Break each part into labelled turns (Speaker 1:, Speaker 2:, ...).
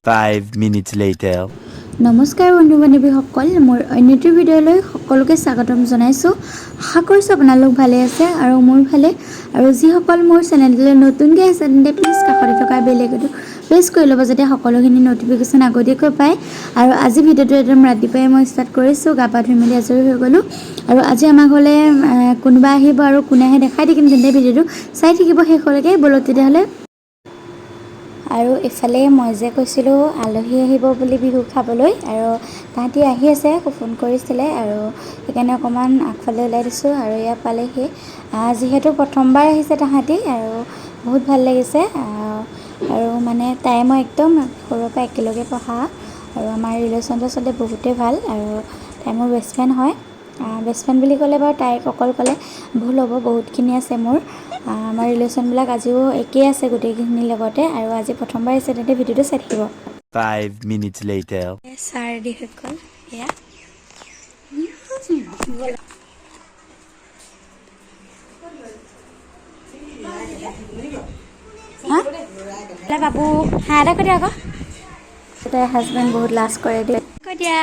Speaker 1: 5 minutes later.
Speaker 2: নমস্কাৰ বন্ধু বান্ধৱীসকল মোৰ অন্য এটা ভিডিঅ'লৈ সকলোকে স্বাগতম জনাইছোঁ। আশা কৰিছোঁ আপোনালোক ভালে আছে আৰু মোৰ ভালে। আৰু যিসকল মোৰ চেনেললৈ নতুনকৈ আহিছে তেন্তে প্লিজ কাষতে থকা বেল আইকনটো প্ৰেছ কৰি ল'ব যাতে সকলোখিনি ন'টিফিকেশ্যন আগতীয়াকৈ পায়। আৰু আজি ভিডিঅ'টো একদম ৰাতিপুৱাই মই ষ্টাৰ্ট কৰিছোঁ, গা পা ধুই মেলি আজৰি হৈ গ'লোঁ। আৰু আজি আমাৰ ঘৰলৈ কোনোবা আহিব আৰু কোনে আহে দেখাই থাকিম, তেন্তে ভিডিঅ'টো চাই থাকিব শেষলৈকে। ব'লক তেতিয়াহ'লে। আৰু ইফালে মই যে কৈছিলোঁ আলহী আহিব বুলি বিহু খাবলৈ, আৰু তাহাঁতি আহি আছে, ফোন কৰিছিলে আৰু সেইকাৰণে অকণমান আগফালে ওলাই দিছোঁ। আৰু ইয়াত পালেহি, যিহেতু প্ৰথমবাৰ আহিছে তাহাঁতি, আৰু বহুত ভাল লাগিছে। আৰু মানে তাই মই একদম সৰুৰ পৰা একেলগে পঢ়া, আৰু আমাৰ ৰিলেশ্যনটো আচলতে বহুতেই ভাল। আৰু তাই মোৰ বেষ্ট ফ্ৰেণ্ড হয়। বেষ্ট ফ্ৰেণ্ড বুলি ক'লে বাৰু তাইক অকল ক'লে ভুল হ'ব, বহুতখিনি আছে মোৰ। আমাৰ ৰিলেশ্যনবিলাক আজিও একেই আছে গোটেইখিনিৰ লগতে। আৰু আজি প্ৰথমবাৰ আহিছে, তেন্তে ভিডিঅ'টো চাই থাকিব।
Speaker 1: 5 minutes later.
Speaker 2: চাহ ৰেডি হৈ গ'ল, এয়া বাবু হাঁহ এটা কৈ দিয়া আকৌ। তাইৰ হাজবেণ্ড বহুত লাজ কৰে দেই, কৈ দিয়া।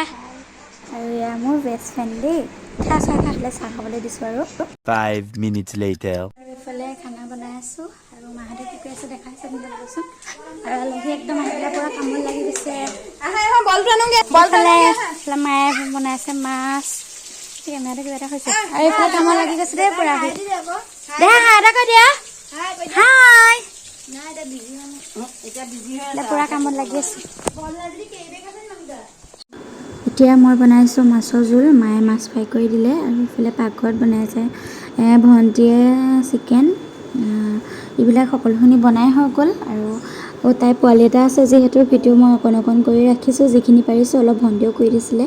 Speaker 2: আৰু এয়া মোৰ বেষ্ট ফ্ৰেণ্ড দেই, চাহ খাবলৈ চাহ খাবলৈ দিছোঁ। আৰু
Speaker 1: 5 minutes later.
Speaker 2: এইফালে খানা বনাই আছোঁ, আৰু মাহঁতে কি কৰি আছে দেখাইছে দেচোন। আৰু আলহী একদম আহিলে পূৰা কামত লাগি গৈছে। এইফালে মায়ে বনাইছে মাছ, কেমেৰাটো কিবা এটা হৈছে। আৰু এইফালে কামত লাগি গৈছে দেই পূৰা। দে হাঁহ এটা কৈ দিয়া, হাই। পূৰা কামত লাগি আছে। এতিয়া মই বনাইছোঁ মাছৰ জোল, মায়ে মাছ ফ্ৰাই কৰি দিলে। আৰু এইফালে পাকঘৰত বনাইছে ভণ্টিয়ে চিকেন। এইবিলাক সকলোখিনি বনাই হৈ গ'ল। আৰু তাই পোৱালি এটা আছে, যিহেতু ভিডিঅ' মই অকণ কৰি ৰাখিছোঁ, যিখিনি পাৰিছোঁ। অলপ ভণ্টিয়েও কৰি দিছিলে,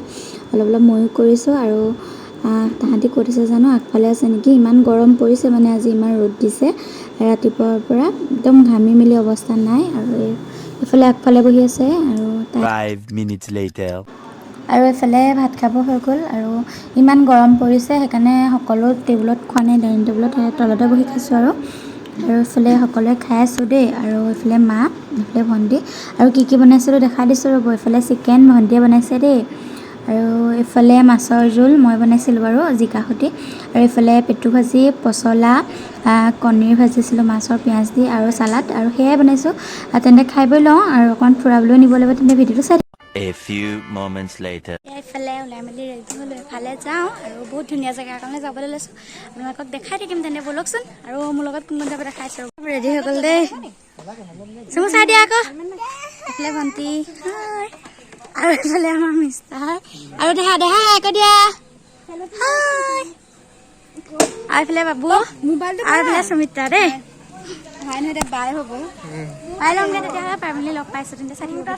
Speaker 2: অলপ ময়ো কৰিছোঁ। আৰু তাহাঁতি ক'ত আছে জানো, আগফালে আছে নেকি। ইমান গৰম পৰিছে মানে আজি, ইমান ৰ'দ দিছে ৰাতিপুৱাৰ পৰা, একদম ঘামি মেলি অৱস্থা নাই। আৰু এইফালে আগফালে বহি আছে। আৰু
Speaker 1: 5 minutes later.
Speaker 2: আৰু এইফালে ভাত খাব হৈ গ'ল। আৰু ইমান গৰম পৰিছে, সেইকাৰণে সকলো টেবুলত খোৱা নাই, ডাইনিং টেবুলত তলতে বহি খাইছোঁ। আৰু এইফালে সকলোৱে খাই আছোঁ দেই। আৰু এইফালে মা, এইফালে ভণ্টি। আৰু কি বনাইছিলোঁ দেখাই দিছোঁ ৰ'ব। এইফালে চিকেন ভণ্টিয়ে বনাইছে দেই। আৰু এইফালে মাছৰ জোল মই বনাইছিলোঁ বাৰু, জিকা সৈতে। আৰু এইফালে পেটু ভাজি, পচলা, কণীৰ ভাজিছিলোঁ মাছৰ পিঁয়াজ দি, আৰু চালাড। আৰু সেয়াই বনাইছোঁ। তেন্তে খাই বৈ লওঁ, আৰু অকণমান ফুৰাবলৈও নিব লাগিব, তেন্তে ভিডিঅ'টো চাই।
Speaker 1: A few moments later.
Speaker 2: এইফালে ওলাই মেলি ৰেডি হ'লোঁ, এফালে যাওঁ। আৰু বহুত ধুনীয়া জেগা এখনলৈ যাবলৈ লৈছোঁ, আপোনালোকক দেখাই থাকিম, তেন্তে ব'লকচোন। আৰু মোৰ লগত কোন যাব দেখাইছোঁ। ৰেডি হৈ গ'ল দেই, চুমু চাই দিয়া আকৌ। এইফালে ভণ্টি, আৰু এইফালে আমাৰ মিষ্টাৰ। আৰু দেহা আকৌ দিয়া, আৰু এইফালে বাবু, আৰু এইফালে সুমিত্ৰা দেই। বাই হ'ব, পাই ল'মগৈ তেতিয়াহ'লে। পাই মেলি লগ পাইছোঁ, তেন্তে চাই থাকিব।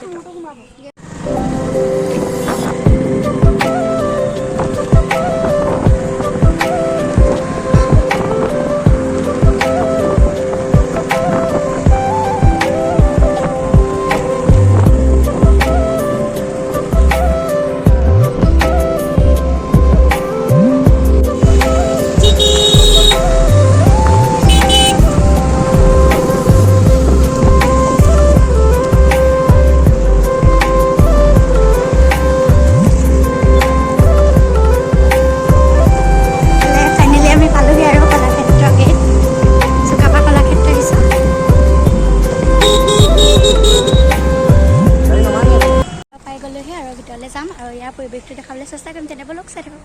Speaker 2: আৰু ভিতৰলৈ যাম, আৰু ইয়াৰ পৰিৱেশটো দেখাবলৈ চেষ্টা কৰিম, তেনে ব'লক চাই থাকক।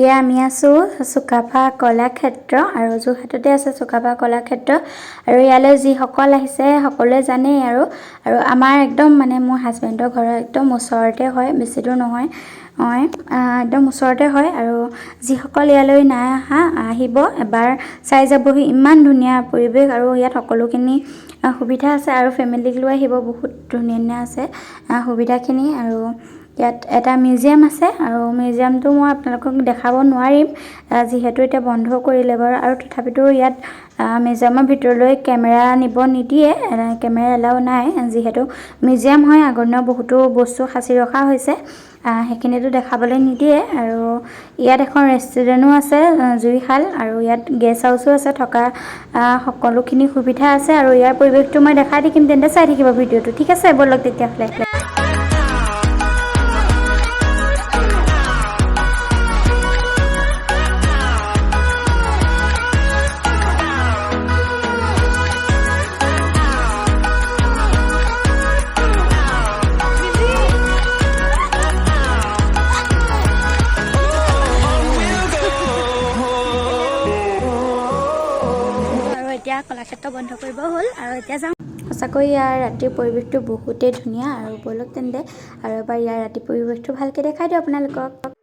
Speaker 2: এতিয়া আমি আছো সুকাফা কলা ক্ষেত্ৰ আৰু যোৰহাটতে আছে সুকাফা কলা ক্ষেত্ৰ আৰু ইয়ালৈ যি সকল আহিছে সকলোৱে জানে আৰু আমাৰ একদম মানে মোৰ হাজবেণ্ডৰ ঘৰৰ একদম ওচৰতে হয় বেছি দূৰ নহয় একদম ওচৰতে হয় আৰু যি সকল ইয়ালৈ নাই আহিব এবাৰ চাই যাবহি ইমান ধুনীয়া পৰিৱেশ আৰু ইয়াত সকলোখিনি সুবিধা আছে আৰু ফেমিলিক লৈ আহিব বহুত ধুনীয়া আছে সুবিধাখিনি আৰু ইয়াত এটা মিউজিয়াম আছে আৰু মিউজিয়ামটো মই আপোনালোকক দেখাব নোৱাৰিম যিহেতু এটা বন্ধ কৰিলে বাৰু আৰু তথাপিতো ইয়াত মিউজিয়ামৰ ভিতৰলৈ কেমেৰা নিব নিদিয়ে কেমেৰা এলাও নাই যিহেতু মিউজিয়াম হয় আগৰ বহুতো বস্তু সাঁচি ৰখা হৈছে সেইখিনিতো দেখাবলৈ নিদিয়ে আৰু ইয়াত এখন ৰেষ্টুৰেণ্টো আছে জুইশাল আৰু ইয়াত গেষ্ট হাউচো আছে থকা সকলোখিনি সুবিধা আছে আৰু ইয়াৰ পৰিৱেশটো মই দেখাই থাকিম তেন্তে চাই থাকিব ভিডিঅ'টো ঠিক আছে বলক তেতিয়াহ'লে এতিয়া কলাক্ষেত্ৰ বন্ধ কৰিব হ'ল আৰু এতিয়া যাম সঁচাকৈ ইয়াৰ ৰাতিৰ পৰিৱেশটো বহুতেই ধুনীয়া আৰু বলক তেন্তে আৰু এবাৰ ইয়াৰ ৰাতিৰ পৰিৱেশটো ভালকৈ দেখাই দিওঁ আপোনালোকক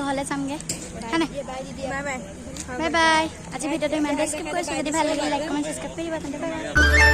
Speaker 2: ঘৰলৈ যামগে বাই বাই আজি ভিডিঅ'টো ইমানতে স্কিপ কৰিছোঁ যদি ভাল লাগিলে লাইক কমেণ্ট ছাবস্ক্ৰাইব কৰিবা তেন্তে বাই বাই